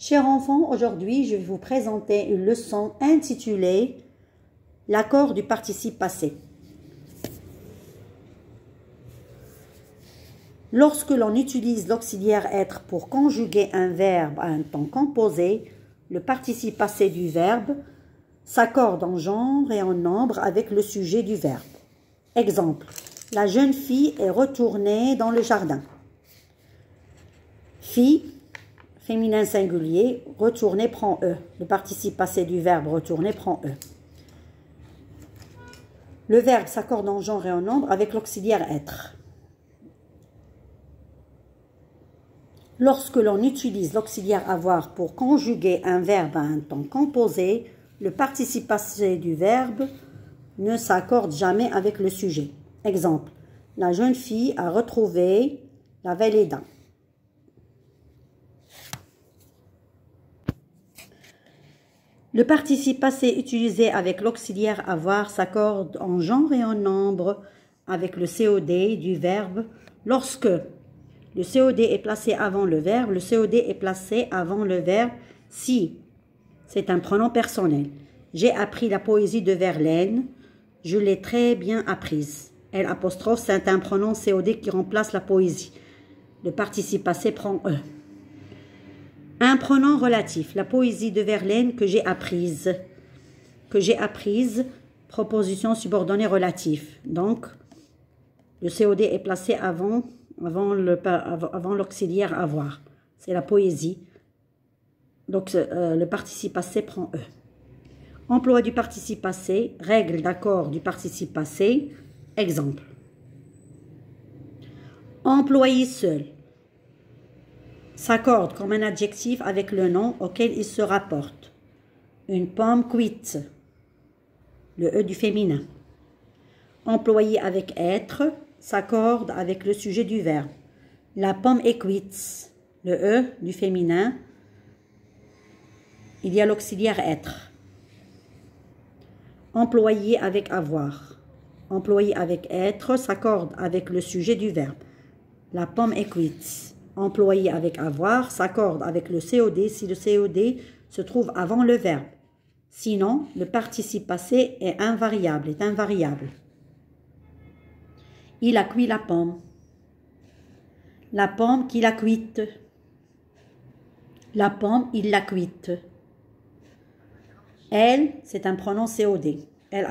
Chers enfants, aujourd'hui, je vais vous présenter une leçon intitulée « L'accord du participe passé ». Lorsque l'on utilise l'auxiliaire être pour conjuguer un verbe à un temps composé, le participe passé du verbe s'accorde en genre et en nombre avec le sujet du verbe. Exemple, la jeune fille est retournée dans le jardin. Fille, féminin singulier, retourner prend E. Le participe passé du verbe retourner prend E. Le verbe s'accorde en genre et en nombre avec l'auxiliaire être. Lorsque l'on utilise l'auxiliaire avoir pour conjuguer un verbe à un temps composé, le participe passé du verbe ne s'accorde jamais avec le sujet. Exemple, la jeune fille a retrouvé la vallée d'un. Le participe passé utilisé avec l'auxiliaire avoir s'accorde en genre et en nombre avec le COD du verbe lorsque le COD est placé avant le verbe, le COD est placé avant le verbe si c'est un pronom personnel. J'ai appris la poésie de Verlaine, je l'ai très bien apprise. L', c'est un pronom COD qui remplace la poésie. Le participe passé prend E. Un pronom relatif, la poésie de Verlaine que j'ai apprise. Que j'ai apprise, proposition subordonnée relative. Donc, le COD est placé avant l'auxiliaire avoir. C'est la poésie. Donc, le participe passé prend E. Emploi du participe passé, règle d'accord du participe passé. Exemple. Employé seul s'accorde comme un adjectif avec le nom auquel il se rapporte. Une pomme cuite, le E du féminin. Employé avec être s'accorde avec le sujet du verbe. La pomme est cuite, le E du féminin. Il y a l'auxiliaire être. Employé avec avoir. Employé avec être s'accorde avec le sujet du verbe. La pomme est cuite. Employé avec avoir s'accorde avec le COD si le COD se trouve avant le verbe. Sinon, le participe passé est invariable, Il a cuit la pomme. La pomme qu'il a cuite. La pomme, il l'a cuite. Elle, c'est un pronom COD. L'.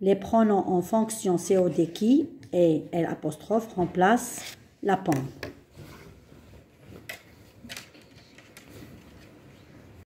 Les pronoms en fonction COD qui et L' remplacent la pomme.